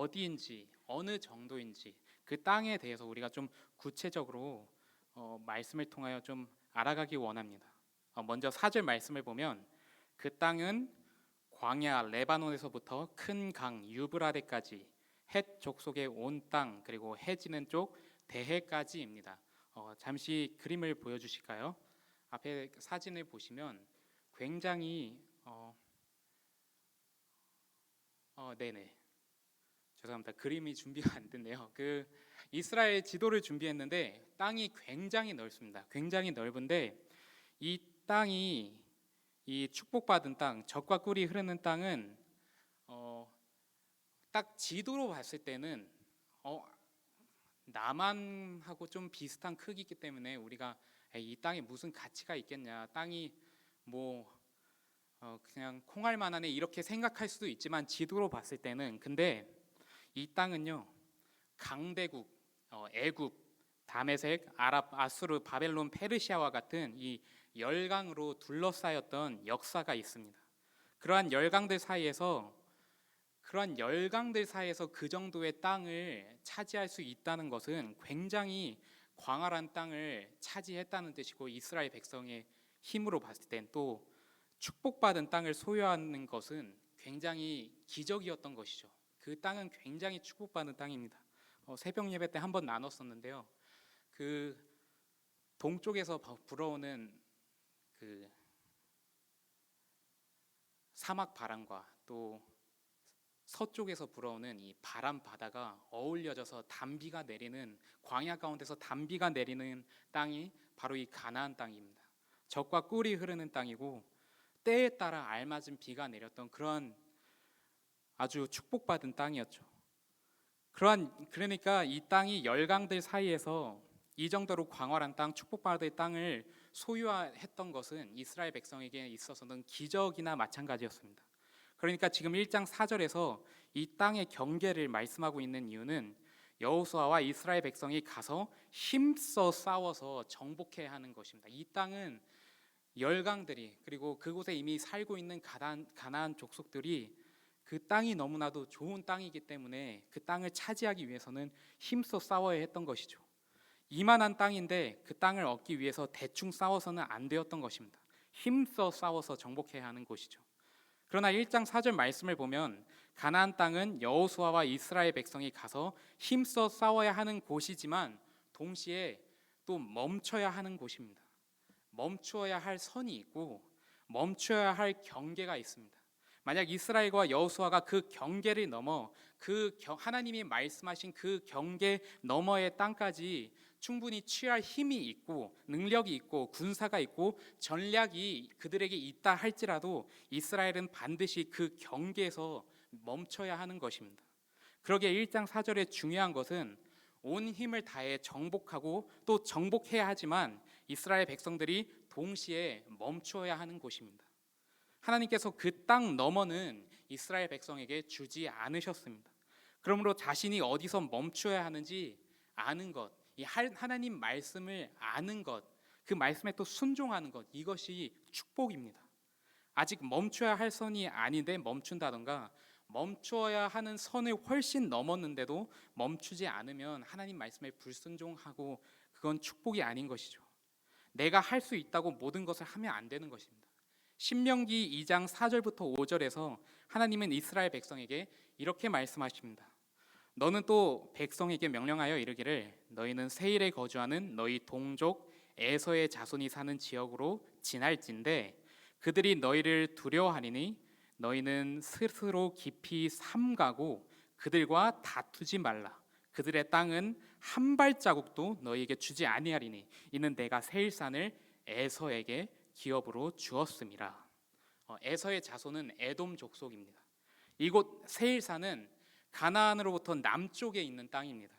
어디인지 어느 정도인지 그 땅에 대해서 우리가 좀 구체적으로 말씀을 통하여 좀 알아가기 원합니다. 먼저 4절 말씀을 보면 그 땅은 광야 레바논에서부터 큰 강 유브라데까지 헷 족속의 온 땅 그리고 해 지는 쪽 대해까지입니다. 잠시 그림을 보여주실까요? 앞에 사진을 보시면 굉장히 네네, 죄송합니다. 그림이 준비가 안 됐네요. 그 이스라엘 지도를 준비했는데 땅이 굉장히 넓습니다. 굉장히 넓은데 이 땅이 이 축복받은 땅, 젖과 꿀이 흐르는 땅은 딱 지도로 봤을 때는 남한하고 좀 비슷한 크기이기 때문에 우리가 이 땅에 무슨 가치가 있겠냐, 땅이 뭐 그냥 콩알만하네 이렇게 생각할 수도 있지만 지도로 봤을 때는, 근데 이 땅은요 강대국 애굽, 다메섹, 아랍, 아수르, 바벨론, 페르시아와 같은 이 열강으로 둘러싸였던 역사가 있습니다. 그러한 열강들 사이에서 그 정도의 땅을 차지할 수 있다는 것은 굉장히 광활한 땅을 차지했다는 뜻이고, 이스라엘 백성의 힘으로 봤을 땐 또 축복받은 땅을 소유하는 것은 굉장히 기적이었던 것이죠. 그 땅은 굉장히 축복받은 땅입니다. 새벽 예배 때 한번 나눴었는데요. 그 동쪽에서 불어오는 그 사막 바람과 또 서쪽에서 불어오는 이 바람 바다가 어울려져서 단비가 내리는, 광야 가운데서 단비가 내리는 땅이 바로 이 가나안 땅입니다. 젖과 꿀이 흐르는 땅이고 때에 따라 알맞은 비가 내렸던 그런 아주 축복받은 땅이었죠. 그러니까 이 땅이 열강들 사이에서 이 정도로 광활한 땅, 축복받은 땅을 소유했던 것은 이스라엘 백성에게 있어서는 기적이나 마찬가지였습니다. 그러니까 지금 1장 4절에서 이 땅의 경계를 말씀하고 있는 이유는 여호수아와 이스라엘 백성이 가서 힘써 싸워서 정복해야 하는 것입니다. 이 땅은 열강들이, 그리고 그곳에 이미 살고 있는 가나안 족속들이 그 땅이 너무나도 좋은 땅이기 때문에 그 땅을 차지하기 위해서는 힘써 싸워야 했던 것이죠. 이만한 땅인데 그 땅을 얻기 위해서 대충 싸워서는 안 되었던 것입니다. 힘써 싸워서 정복해야 하는 곳이죠. 그러나 1장 4절 말씀을 보면 가나안 땅은 여호수아와 이스라엘 백성이 가서 힘써 싸워야 하는 곳이지만 동시에 또 멈춰야 하는 곳입니다. 멈추어야 할 선이 있고 멈춰야 할 경계가 있습니다. 만약 이스라엘과 여호수아가 그 경계를 넘어 하나님이 말씀하신 그 경계 너머의 땅까지 충분히 취할 힘이 있고 능력이 있고 군사가 있고 전략이 그들에게 있다 할지라도 이스라엘은 반드시 그 경계에서 멈춰야 하는 것입니다. 그러기에 1장 4절의 중요한 것은 온 힘을 다해 정복하고 또 정복해야 하지만 이스라엘 백성들이 동시에 멈춰야 하는 곳입니다. 하나님께서 그 땅 너머는 이스라엘 백성에게 주지 않으셨습니다. 그러므로 자신이 어디서 멈춰야 하는지 아는 것, 이 하나님 말씀을 아는 것, 그 말씀에 또 순종하는 것, 이것이 축복입니다. 아직 멈춰야 할 선이 아닌데 멈춘다던가, 멈춰야 하는 선을 훨씬 넘었는데도 멈추지 않으면 하나님 말씀에 불순종하고 그건 축복이 아닌 것이죠. 내가 할 수 있다고 모든 것을 하면 안 되는 것입니다. 신명기 2장 4절부터 5절에서 하나님은 이스라엘 백성에게 이렇게 말씀하십니다. 너는 또 백성에게 명령하여 이르기를 너희는 세일에 거주하는 너희 동족 에서의 자손이 사는 지역으로 지날진대 그들이 너희를 두려워하리니 너희는 스스로 깊이 삼가고 그들과 다투지 말라. 그들의 땅은 한 발자국도 너희에게 주지 아니하리니 이는 내가 세일산을 에서에게 기업으로 주었음이라. 에서의 자손은 에돔 족속입니다. 이곳 세일산은 가나안으로부터 남쪽에 있는 땅입니다.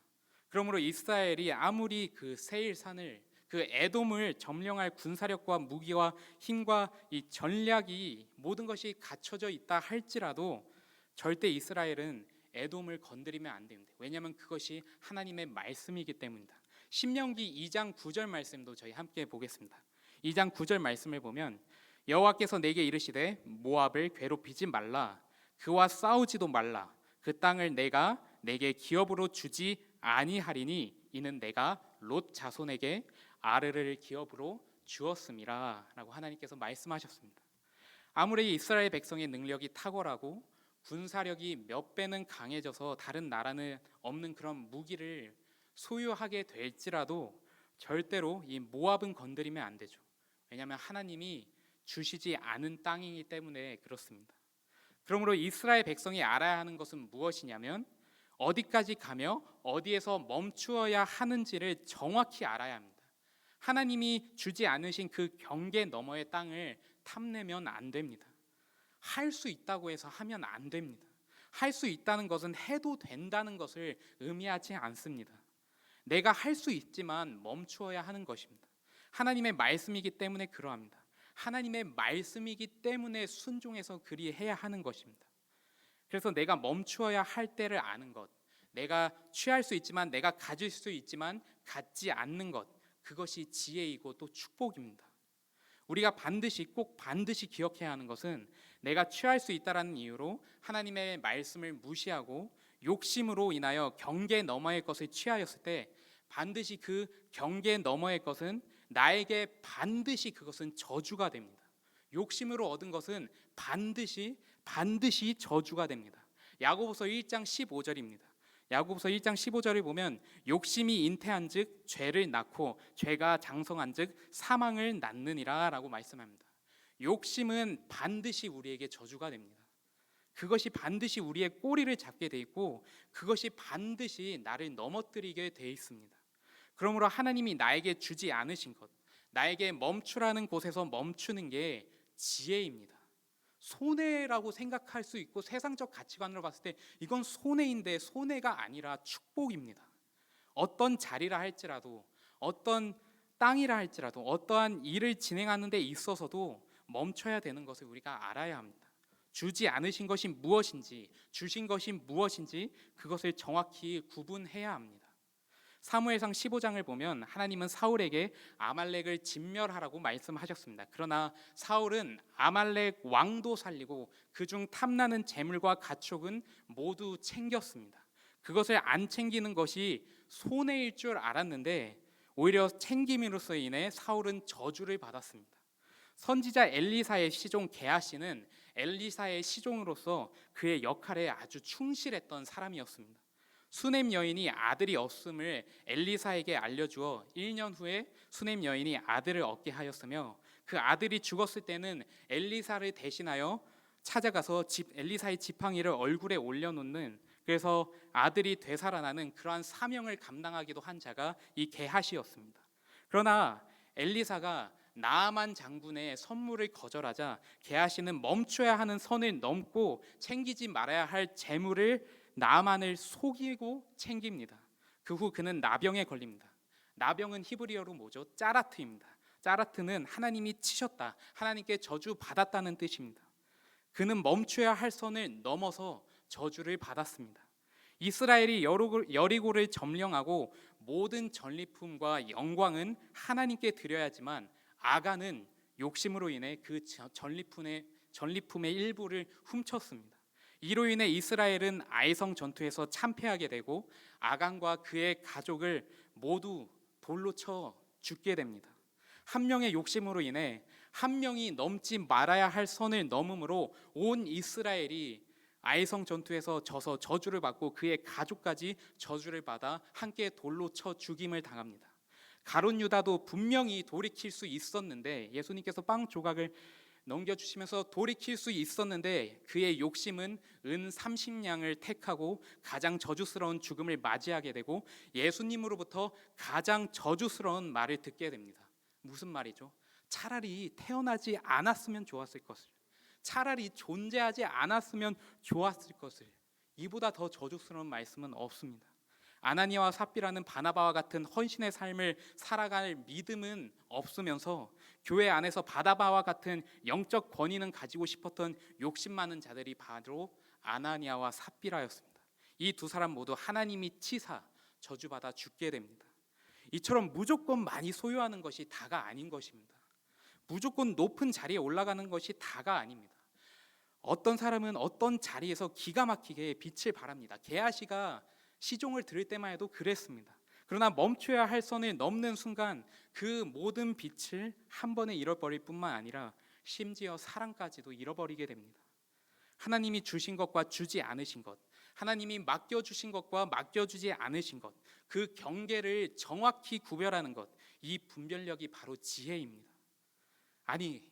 그러므로 이스라엘이 아무리 그 세일산을, 그 에돔을 점령할 군사력과 무기와 힘과 이 전략이 모든 것이 갖춰져 있다 할지라도 절대 이스라엘은 에돔을 건드리면 안 됩니다. 왜냐하면 그것이 하나님의 말씀이기 때문입니다. 신명기 2장 9절 말씀도 저희 함께 보겠습니다. 2장 9절 말씀을 보면 여호와께서 내게 이르시되 모압을 괴롭히지 말라. 그와 싸우지도 말라. 그 땅을 내가 내게 기업으로 주지 아니하리니 이는 내가 롯 자손에게 아르를 기업으로 주었음이라 라고 하나님께서 말씀하셨습니다. 아무리 이스라엘 백성의 능력이 탁월하고 군사력이 몇 배는 강해져서 다른 나라는 없는 그런 무기를 소유하게 될지라도 절대로 이 모압은 건드리면 안 되죠. 왜냐하면 하나님이 주시지 않은 땅이기 때문에 그렇습니다. 그러므로 이스라엘 백성이 알아야 하는 것은 무엇이냐면 어디까지 가며 어디에서 멈추어야 하는지를 정확히 알아야 합니다. 하나님이 주지 않으신 그 경계 너머의 땅을 탐내면 안 됩니다. 할 수 있다고 해서 하면 안 됩니다. 할 수 있다는 것은 해도 된다는 것을 의미하지 않습니다. 내가 할 수 있지만 멈추어야 하는 것입니다. 하나님의 말씀이기 때문에 그러합니다. 하나님의 말씀이기 때문에 순종해서 그리해야 하는 것입니다. 그래서 내가 멈추어야 할 때를 아는 것, 내가 취할 수 있지만 내가 가질 수 있지만 갖지 않는 것, 그것이 지혜이고 또 축복입니다. 우리가 꼭 반드시 기억해야 하는 것은 내가 취할 수 있다라는 이유로 하나님의 말씀을 무시하고 욕심으로 인하여 경계 너머의 것을 취하였을 때 반드시 그 경계 너머의 것은 나에게 반드시 그것은 저주가 됩니다. 욕심으로 얻은 것은 반드시 저주가 됩니다. 야고보서 1장 15절입니다. 야고보서 1장 15절을 보면 욕심이 잉태한즉 죄를 낳고 죄가 장성한즉 사망을 낳느니라 라고 말씀합니다. 욕심은 반드시 우리에게 저주가 됩니다. 그것이 반드시 우리의 꼬리를 잡게 돼 있고 그것이 반드시 나를 넘어뜨리게 돼 있습니다. 그러므로 하나님이 나에게 주지 않으신 것, 나에게 멈추라는 곳에서 멈추는 게 지혜입니다. 손해라고 생각할 수 있고 세상적 가치관으로 봤을 때 이건 손해인데 손해가 아니라 축복입니다. 어떤 자리라 할지라도 어떤 땅이라 할지라도 어떠한 일을 진행하는 데 있어서도 멈춰야 되는 것을 우리가 알아야 합니다. 주지 않으신 것이 무엇인지 주신 것이 무엇인지 그것을 정확히 구분해야 합니다. 사무엘상 15장을 보면 하나님은 사울에게 아말렉을 진멸하라고 말씀하셨습니다. 그러나 사울은 아말렉 왕도 살리고 그중 탐나는 재물과 가축은 모두 챙겼습니다. 그것을 안 챙기는 것이 손해일 줄 알았는데 오히려 챙김으로써 인해 사울은 저주를 받았습니다. 선지자 엘리사의 시종 게하시는 엘리사의 시종으로서 그의 역할에 아주 충실했던 사람이었습니다. 수넴 여인이 아들이 없음을 엘리사에게 알려주어 1년 후에 수넴 여인이 아들을 얻게 하였으며 그 아들이 죽었을 때는 엘리사를 대신하여 찾아가서 엘리사의 지팡이를 얼굴에 올려놓는, 그래서 아들이 되살아나는 그러한 사명을 감당하기도 한 자가 이 게하시였습니다. 그러나 엘리사가 나아만 장군의 선물을 거절하자 게하시는 멈춰야 하는 선을 넘고 챙기지 말아야 할 재물을 나아만을 속이고 챙깁니다. 그 후 그는 나병에 걸립니다. 나병은 히브리어로 뭐죠? 짜라트입니다. 짜라트는 하나님이 치셨다, 하나님께 저주 받았다는 뜻입니다. 그는 멈춰야 할 선을 넘어서 저주를 받았습니다. 이스라엘이 여리고를 점령하고 모든 전리품과 영광은 하나님께 드려야지만 아간은 욕심으로 인해 그 전리품의 일부를 훔쳤습니다. 이로 인해 이스라엘은 아이성 전투에서 참패하게 되고 아간과 그의 가족을 모두 돌로 쳐 죽게 됩니다. 한 명의 욕심으로 인해 한 명이 넘지 말아야 할 선을 넘음으로 온 이스라엘이 아이성 전투에서 져서 저주를 받고 그의 가족까지 저주를 받아 함께 돌로 쳐 죽임을 당합니다. 가룟 유다도 분명히 돌이킬 수 있었는데 예수님께서 빵 조각을 넘겨주시면서 돌이킬 수 있었는데 그의 욕심은 은 30냥을 택하고 가장 저주스러운 죽음을 맞이하게 되고 예수님으로부터 가장 저주스러운 말을 듣게 됩니다. 무슨 말이죠? 차라리 태어나지 않았으면 좋았을 것을, 차라리 존재하지 않았으면 좋았을 것을, 이보다 더 저주스러운 말씀은 없습니다. 아나니아와 삽비라는 바나바와 같은 헌신의 삶을 살아갈 믿음은 없으면서 교회 안에서 바나바와 같은 영적 권위는 가지고 싶었던 욕심 많은 자들이 바로 아나니아와 삽비라였습니다. 이 두 사람 모두 하나님이 치사 저주받아 죽게 됩니다. 이처럼 무조건 많이 소유하는 것이 다가 아닌 것입니다. 무조건 높은 자리에 올라가는 것이 다가 아닙니다. 어떤 사람은 어떤 자리에서 기가 막히게 빛을 발합니다. 게하시가 시종을 들을 때만 해도 그랬습니다. 그러나 멈춰야 할 선을 넘는 순간 그 모든 빛을 한 번에 잃어버릴 뿐만 아니라 심지어 사랑까지도 잃어버리게 됩니다. 하나님이 주신 것과 주지 않으신 것, 하나님이 맡겨주신 것과 맡겨주지 않으신 것, 그 경계를 정확히 구별하는 것, 이 분별력이 바로 지혜입니다. 아니,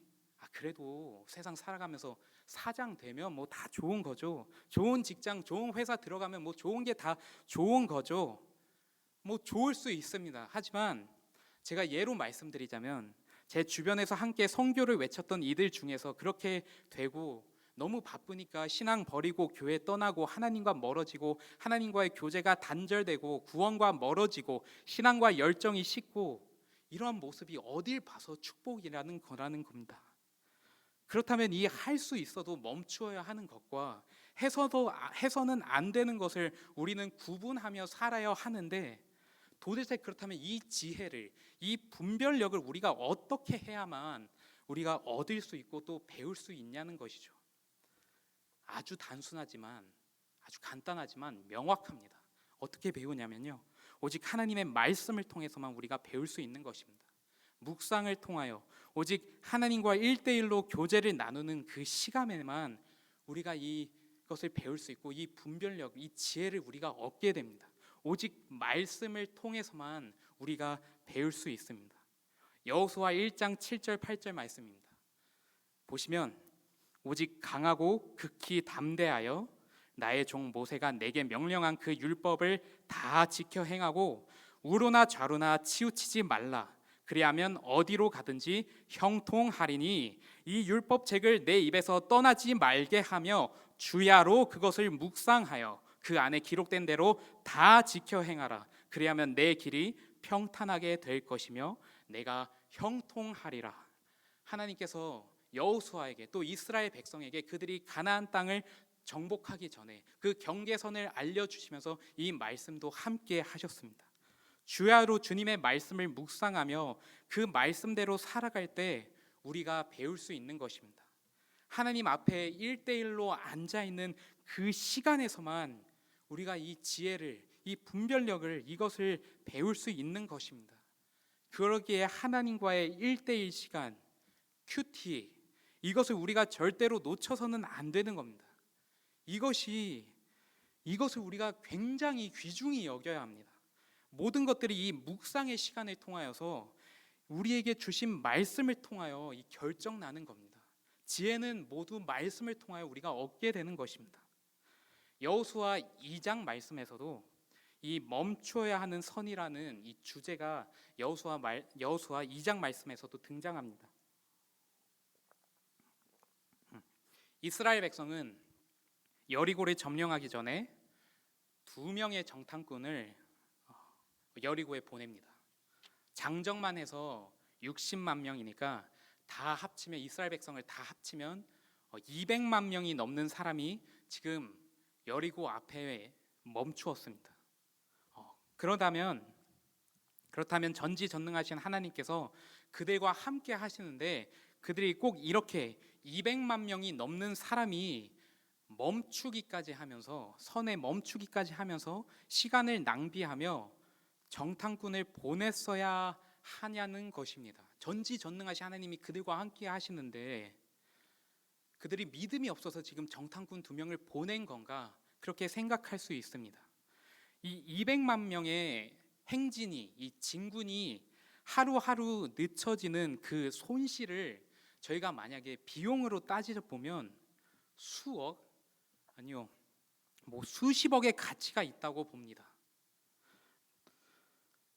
그래도 세상 살아가면서 사장 되면 뭐 다 좋은 거죠. 좋은 직장, 좋은 회사 들어가면 뭐 좋은 게 다 좋은 거죠. 뭐 좋을 수 있습니다. 하지만 제가 예로 말씀드리자면 제 주변에서 함께 선교를 외쳤던 이들 중에서 그렇게 되고 너무 바쁘니까 신앙 버리고 교회 떠나고 하나님과 멀어지고 하나님과의 교제가 단절되고 구원과 멀어지고 신앙과 열정이 식고 이러한 모습이 어딜 봐서 축복이라는 거라는 겁니다. 그렇다면 이 할 수 있어도 멈추어야 하는 것과 해서는 안 되는 것을 우리는 구분하며 살아야 하는데 도대체 그렇다면 이 지혜를, 이 분별력을 우리가 어떻게 해야만 우리가 얻을 수 있고 또 배울 수 있냐는 것이죠. 아주 단순하지만 아주 간단하지만 명확합니다. 어떻게 배우냐면요, 오직 하나님의 말씀을 통해서만 우리가 배울 수 있는 것입니다. 묵상을 통하여 오직 하나님과 1대1로 교제를 나누는 그 시간에만 우리가 이것을 배울 수 있고 이 분별력, 이 지혜를 우리가 얻게 됩니다. 오직 말씀을 통해서만 우리가 배울 수 있습니다. 여호수아 1장 7절 8절 말씀입니다. 보시면 오직 강하고 극히 담대하여 나의 종 모세가 내게 명령한 그 율법을 다 지켜 행하고 우로나 좌로나 치우치지 말라. 그리하면 어디로 가든지 형통하리니 이 율법책을 내 입에서 떠나지 말게 하며 주야로 그것을 묵상하여 그 안에 기록된 대로 다 지켜 행하라. 그리하면 내 길이 평탄하게 될 것이며 내가 형통하리라. 하나님께서 여호수아에게 또 이스라엘 백성에게 그들이 가나안 땅을 정복하기 전에 그 경계선을 알려주시면서 이 말씀도 함께 하셨습니다. 주야로 주님의 말씀을 묵상하며 그 말씀대로 살아갈 때 우리가 배울 수 있는 것입니다. 하나님 앞에 1대1로 앉아있는 그 시간에서만 우리가 이 지혜를, 이 분별력을, 이것을 배울 수 있는 것입니다. 그러기에 하나님과의 1대1 시간, 큐티, 이것을 우리가 절대로 놓쳐서는 안 되는 겁니다. 이것을 우리가 굉장히 귀중히 여겨야 합니다. 모든 것들이 이 묵상의 시간을 통하여서 우리에게 주신 말씀을 통하여 이 결정나는 겁니다. 지혜는 모두 말씀을 통하여 우리가 얻게 되는 것입니다. 여호수아 2장 말씀에서도 이 멈춰야 하는 선이라는 이 주제가 여호수아 2장 말씀에서도 등장합니다. 이스라엘 백성은 여리고를 점령하기 전에 2명의 정탐꾼을 여리고에 보냅니다. 장정만 해서 60만 명이니까 다 합치면 이스라엘 백성을 다 합치면 200만 명이 넘는 사람이 지금 여리고 앞에 멈추었습니다. 그렇다면 전지전능하신 하나님께서 그들과 함께 하시는데 그들이 꼭 이렇게 200만 명이 넘는 사람이 멈추기까지 하면서 선에 멈추기까지 하면서 시간을 낭비하며 정탐꾼을 보냈어야 하냐는 것입니다. 전지전능하신 하나님이 그들과 함께 하시는데 그들이 믿음이 없어서 지금 정탐꾼 2명을 보낸 건가? 그렇게 생각할 수 있습니다. 이 200만 명의 행진이, 이 진군이 하루하루 늦춰지는 그 손실을 저희가 만약에 비용으로 따지자 보면 수억, 아니요, 수십억의 가치가 있다고 봅니다.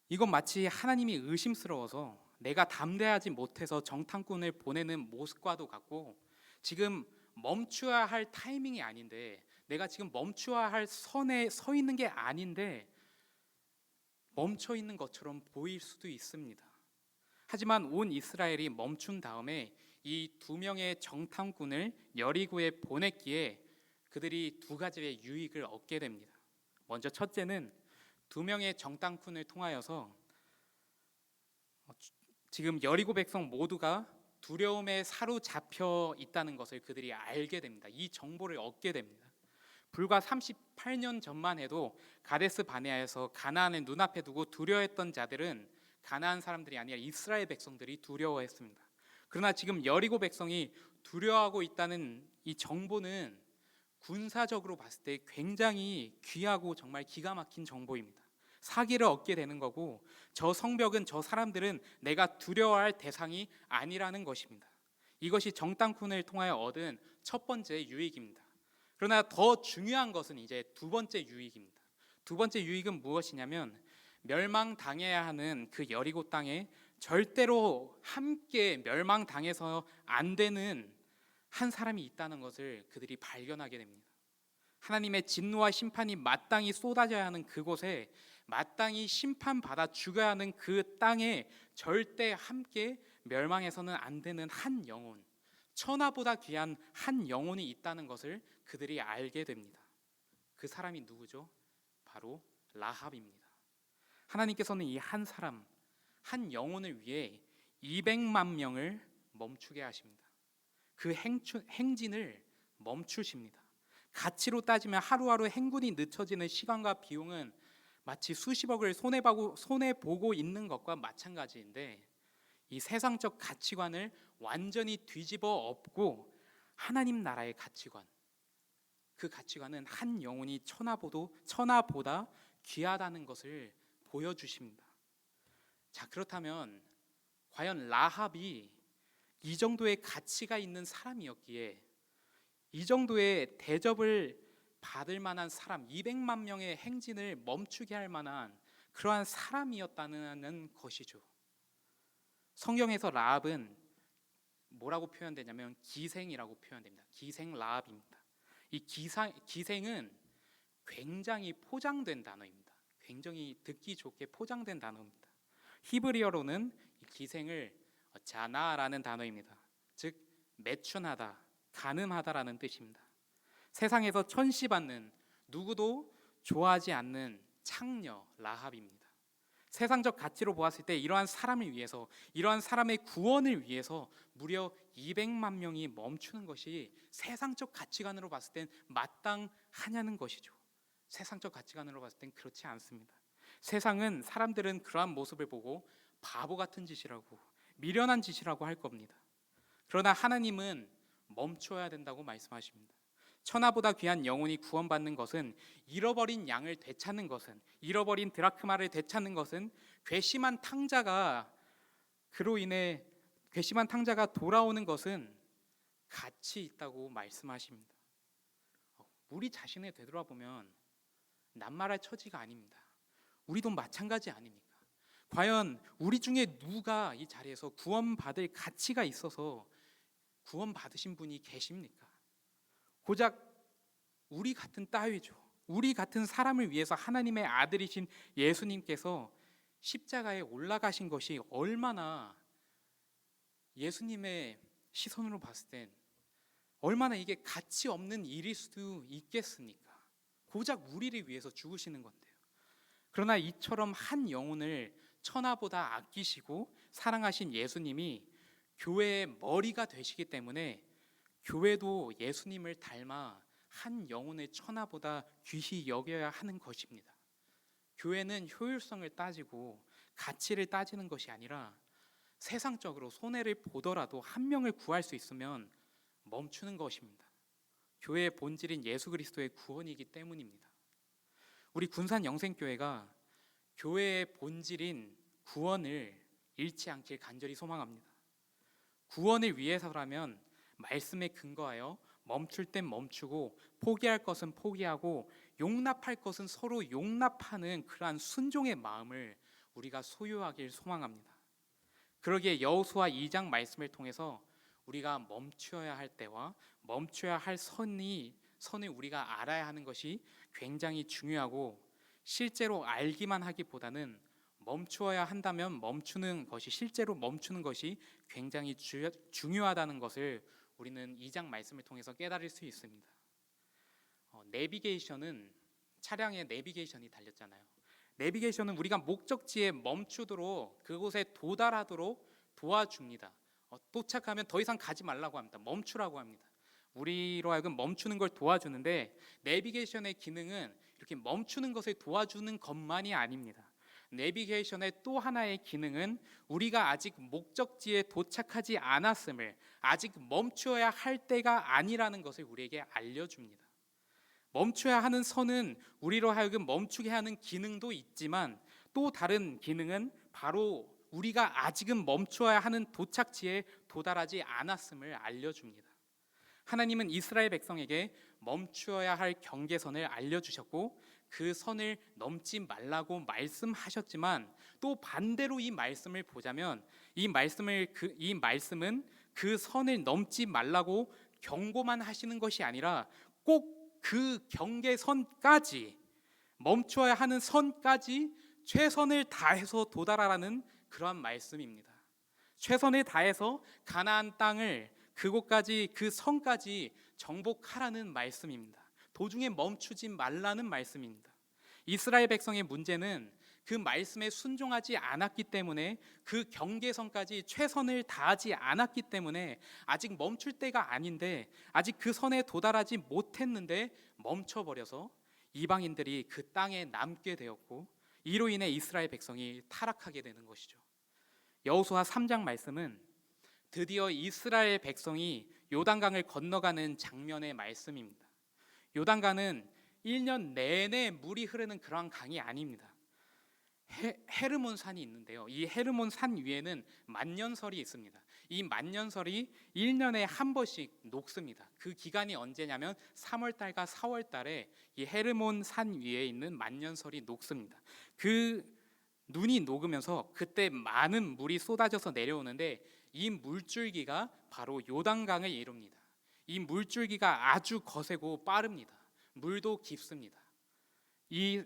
이건 마치 하나님이 의심스러워서 내가 담대하지 못해서 정탐꾼을 보내는 모습과도 같고 지금 멈춰야 할 타이밍이 아닌데 내가 지금 멈춰야 할 선에 서 있는 게 아닌데 멈춰 있는 것처럼 보일 수도 있습니다. 하지만 온 이스라엘이 멈춘 다음에 이 2명의 정탐꾼을 여리고에 보냈기에 그들이 2가지의 유익을 얻게 됩니다. 먼저 첫째는 2명의 정탐꾼을 통하여서 지금 여리고 백성 모두가 두려움에 사로잡혀 있다는 것을 그들이 알게 됩니다. 이 정보를 얻게 됩니다. 불과 38년 전만 해도 가데스 바네아에서 가나안을 눈앞에 두고 두려워했던 자들은 가나안 사람들이 아니라 이스라엘 백성들이 두려워했습니다. 그러나 지금 여리고 백성이 두려워하고 있다는 이 정보는 군사적으로 봤을 때 굉장히 귀하고 정말 기가 막힌 정보입니다. 사기를 얻게 되는 거고, 저 성벽은, 저 사람들은 내가 두려워할 대상이 아니라는 것입니다. 이것이 정탐꾼을 통하여 얻은 첫 번째 유익입니다. 그러나 더 중요한 것은 이제 두 번째 유익입니다. 두 번째 유익은 무엇이냐면, 멸망당해야 하는 그 여리고 땅에 절대로 함께 멸망당해서 안 되는 한 사람이 있다는 것을 그들이 발견하게 됩니다. 하나님의 진노와 심판이 마땅히 쏟아져야 하는 그곳에, 마땅히 심판받아 죽어야 하는 그 땅에 절대 함께 멸망해서는 안 되는 한 영혼, 천하보다 귀한 한 영혼이 있다는 것을 그들이 알게 됩니다. 그 사람이 누구죠? 바로 라합입니다. 하나님께서는 이 한 사람, 한 영혼을 위해 200만 명을 멈추게 하십니다. 그 행진을 멈추십니다. 가치로 따지면 하루하루 행군이 늦춰지는 시간과 비용은 마치 수십억을 손해보고 있는 것과 마찬가지인데, 이 세상적 가치관을 완전히 뒤집어 엎고 하나님 나라의 가치관, 그 가치관은 한 영혼이 천하보다 귀하다는 것을 보여주십니다. 자, 그렇다면 과연 라합이 이 정도의 가치가 있는 사람이었기에, 이 정도의 대접을 받을 만한 사람, 200만 명의 행진을 멈추게 할 만한 그러한 사람이었다는 것이죠. 성경에서 라합은 뭐라고 표현되냐면 기생이라고 표현됩니다. 기생 라합입니다. 이 기생은 굉장히 포장된 단어입니다. 굉장히 듣기 좋게 포장된 단어입니다. 히브리어로는 이 기생을 자나라는 단어입니다. 즉 매춘하다, 가늠하다라는 뜻입니다. 세상에서 천시받는, 누구도 좋아하지 않는 창녀 라합입니다. 세상적 가치로 보았을 때 이러한 사람을 위해서, 이러한 사람의 구원을 위해서 무려 200만 명이 멈추는 것이 세상적 가치관으로 봤을 땐 마땅하냐는 것이죠. 세상적 가치관으로 봤을 땐 그렇지 않습니다. 세상은, 사람들은 그러한 모습을 보고 바보 같은 짓이라고, 미련한 짓이라고 할 겁니다. 그러나 하나님은 멈춰야 된다고 말씀하십니다. 천하보다 귀한 영혼이 구원받는 것은, 잃어버린 양을 되찾는 것은, 잃어버린 드라크마를 되찾는 것은, 괘씸한 탕자가 돌아오는 것은 가치 있다고 말씀하십니다. 우리 자신을 되돌아보면 낱말할 처지가 아닙니다. 우리도 마찬가지 아닙니까? 과연 우리 중에 누가 이 자리에서 구원받을 가치가 있어서 구원받으신 분이 계십니까? 고작 우리 같은 따위죠. 우리 같은 사람을 위해서 하나님의 아들이신 예수님께서 십자가에 올라가신 것이 얼마나, 예수님의 시선으로 봤을 땐 얼마나 이게 가치 없는 일일 수도 있겠습니까? 고작 우리를 위해서 죽으시는 건데요. 그러나 이처럼 한 영혼을 천하보다 아끼시고 사랑하신 예수님이 교회의 머리가 되시기 때문에, 교회도 예수님을 닮아 한 영혼의 천하보다 귀히 여겨야 하는 것입니다. 교회는 효율성을 따지고 가치를 따지는 것이 아니라, 세상적으로 손해를 보더라도 한 명을 구할 수 있으면 멈추는 것입니다. 교회의 본질인 예수 그리스도의 구원이기 때문입니다. 우리 군산 영생교회가 교회의 본질인 구원을 잃지 않길 간절히 소망합니다. 구원을 위해서라면 말씀에 근거하여 멈출 땐 멈추고, 포기할 것은 포기하고, 용납할 것은 서로 용납하는 그러한 순종의 마음을 우리가 소유하길 소망합니다. 그러기에 여호수아 2장 말씀을 통해서 우리가 멈추어야 할 때와 멈춰야 할 선을 우리가 알아야 하는 것이 굉장히 중요하고, 실제로 알기만 하기보다는 멈추어야 한다면 실제로 멈추는 것이 굉장히 중요하다는 것을 우리는 2장 말씀을 통해서 깨달을 수 있습니다. 내비게이션은, 차량에 내비게이션이 달렸잖아요. 내비게이션은 우리가 목적지에 멈추도록, 그곳에 도달하도록 도와줍니다. 도착하면 더 이상 가지 말라고 합니다. 멈추라고 합니다. 우리로 하여금 멈추는 걸 도와주는데, 내비게이션의 기능은 이렇게 멈추는 것을 도와주는 것만이 아닙니다. 내비게이션의 또 하나의 기능은 우리가 아직 목적지에 도착하지 않았음을, 아직 멈추어야 할 때가 아니라는 것을 우리에게 알려줍니다. 멈춰야 하는 선은 우리로 하여금 멈추게 하는 기능도 있지만, 또 다른 기능은 바로 우리가 아직은 멈춰야 하는 도착지에 도달하지 않았음을 알려줍니다. 하나님은 이스라엘 백성에게 멈추어야 할 경계선을 알려주셨고, 그 선을 넘지 말라고 말씀하셨지만, 또 반대로 이 말씀을 보자면 이 말씀은 그 선을 넘지 말라고 경고만 하시는 것이 아니라 꼭 그 경계선까지, 멈춰야 하는 선까지 최선을 다해서 도달하라는 그러한 말씀입니다. 최선을 다해서 가나안 땅을, 그곳까지, 그 성까지 정복하라는 말씀입니다. 도중에 멈추지 말라는 말씀입니다. 이스라엘 백성의 문제는 그 말씀에 순종하지 않았기 때문에, 그 경계선까지 최선을 다하지 않았기 때문에 아직 멈출 때가 아닌데, 아직 그 선에 도달하지 못했는데 멈춰버려서 이방인들이 그 땅에 남게 되었고, 이로 인해 이스라엘 백성이 타락하게 되는 것이죠. 여호수아 3장 말씀은 드디어 이스라엘 백성이 요단강을 건너가는 장면의 말씀입니다. 요단강은 1년 내내 물이 흐르는 그러한 강이 아닙니다. 헤르몬 산이 있는데요, 이 헤르몬 산 위에는 만년설이 있습니다. 이 만년설이 1년에 한 번씩 녹습니다. 그 기간이 언제냐면 3월 달과 4월 달에 이 헤르몬 산 위에 있는 만년설이 녹습니다. 그 눈이 녹으면서 그때 많은 물이 쏟아져서 내려오는데, 이 물줄기가 바로 요단강을 이룹니다. 이 물줄기가 아주 거세고 빠릅니다. 물도 깊습니다. 이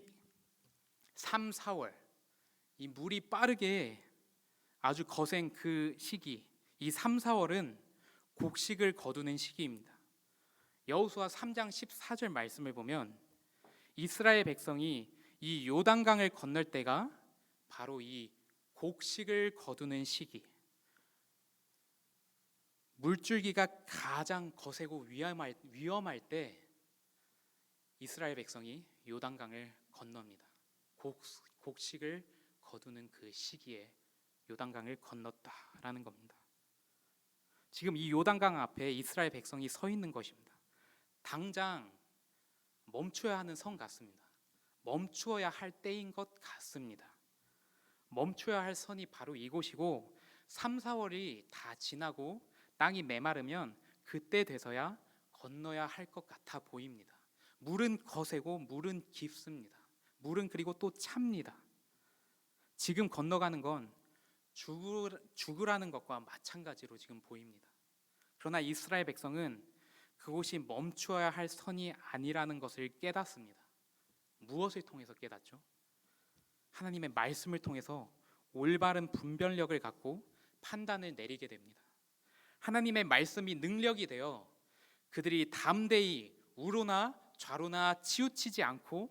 3, 4월, 이 물이 빠르게 아주 거센 그 시기, 이 3, 4월은 곡식을 거두는 시기입니다. 여호수아 3장 14절 말씀을 보면 이스라엘 백성이 이 요단강을 건널 때가 바로 이 곡식을 거두는 시기, 물줄기가 가장 거세고 위험할 때 이스라엘 백성이 요단강을 건넙니다. 곡식을 거두는 그 시기에 요단강을 건넜다라는 겁니다. 지금 이 요단강 앞에 이스라엘 백성이 서 있는 것입니다. 당장 멈춰야 하는 선 같습니다. 멈추어야 할 때인 것 같습니다. 멈춰야 할 선이 바로 이곳이고, 3, 4월이 다 지나고 땅이 메마르면 그때 돼서야 건너야 할 것 같아 보입니다. 물은 거세고 물은 깊습니다. 물은 그리고 또 찹니다. 지금 건너가는 건 죽으라는 것과 마찬가지로 지금 보입니다. 그러나 이스라엘 백성은 그곳이 멈추어야 할 선이 아니라는 것을 깨닫습니다. 무엇을 통해서 깨닫죠? 하나님의 말씀을 통해서 올바른 분별력을 갖고 판단을 내리게 됩니다. 하나님의 말씀이 능력이 되어 그들이 담대히 우로나 좌로나 치우치지 않고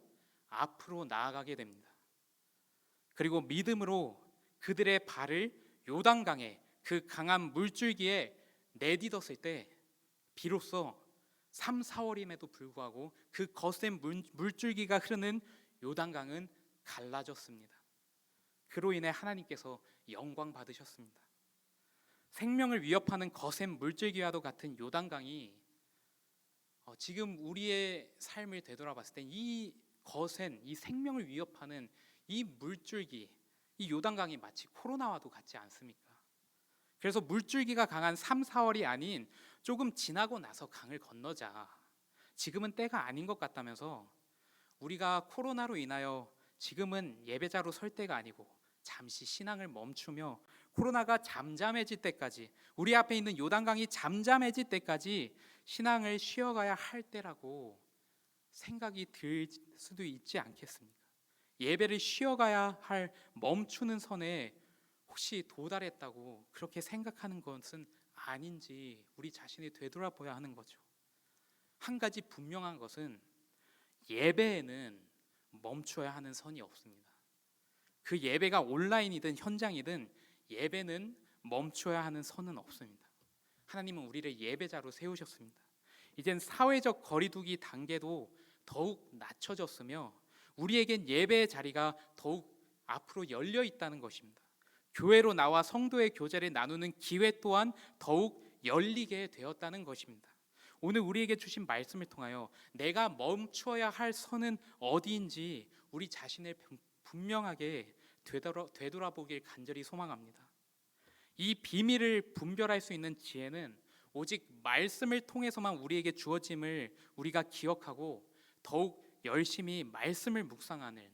앞으로 나아가게 됩니다. 그리고 믿음으로 그들의 발을 요단강에, 그 강한 물줄기에 내딛었을 때 비로소 3, 4월임에도 불구하고 그 거센 물줄기가 흐르는 요단강은 갈라졌습니다. 그로 인해 하나님께서 영광 받으셨습니다. 생명을 위협하는 거센 물줄기와도 같은 요단강이 지금 우리의 삶을 되돌아봤을 때 이 거센, 이 생명을 위협하는 이 물줄기, 이 요단강이 마치 코로나와도 같지 않습니까? 그래서 물줄기가 강한 3, 4월이 아닌 조금 지나고 나서 강을 건너자, 지금은 때가 아닌 것 같다면서 우리가 코로나로 인하여 지금은 예배자로 설 때가 아니고 잠시 신앙을 멈추며 코로나가 잠잠해질 때까지, 우리 앞에 있는 요단강이 잠잠해질 때까지 신앙을 쉬어가야 할 때라고 생각이 들 수도 있지 않겠습니까? 예배를 쉬어가야 할 멈추는 선에 혹시 도달했다고 그렇게 생각하는 것은 아닌지 우리 자신이 되돌아봐야 하는 거죠. 한 가지 분명한 것은 예배에는 멈춰야 하는 선이 없습니다. 그 예배가 온라인이든 현장이든 예배는 멈춰야 하는 선은 없습니다. 하나님은 우리를 예배자로 세우셨습니다. 이젠 사회적 거리두기 단계도 더욱 낮춰졌으며 우리에겐 예배의 자리가 더욱 앞으로 열려 있다는 것입니다. 교회로 나와 성도의 교제를 나누는 기회 또한 더욱 열리게 되었다는 것입니다. 오늘 우리에게 주신 말씀을 통하여 내가 멈추어야 할 선은 어디인지 우리 자신을 분명하게 되돌아보길 간절히 소망합니다. 이 비밀을 분별할 수 있는 지혜는 오직 말씀을 통해서만 우리에게 주어짐을 우리가 기억하고 더욱 열심히 말씀을 묵상하는,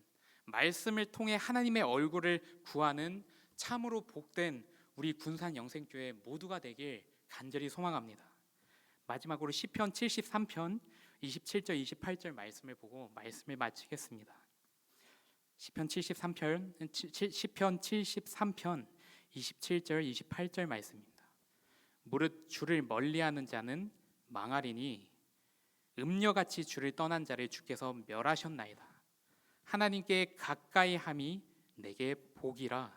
말씀을 통해 하나님의 얼굴을 구하는 참으로 복된 우리 군산 영생교회 모두가 되길 간절히 소망합니다. 마지막으로 시편 73편 27절 28절 말씀을 보고 말씀을 마치겠습니다. 시편 73편 27절 28절 말씀입니다. 무릇 주를 멀리하는 자는 망하리니 음녀같이 주를 떠난 자를 주께서 멸하셨나이다. 하나님께 가까이 함이 내게 복이라.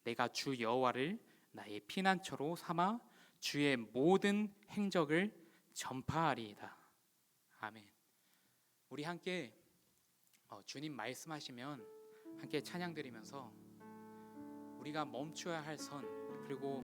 내가 주 여호와를 나의 피난처로 삼아 주의 모든 행적을 전파하리이다. 아멘. 우리 함께 주님 말씀하시면 함께 찬양 드리면서 우리가 멈춰야 할 선, 그리고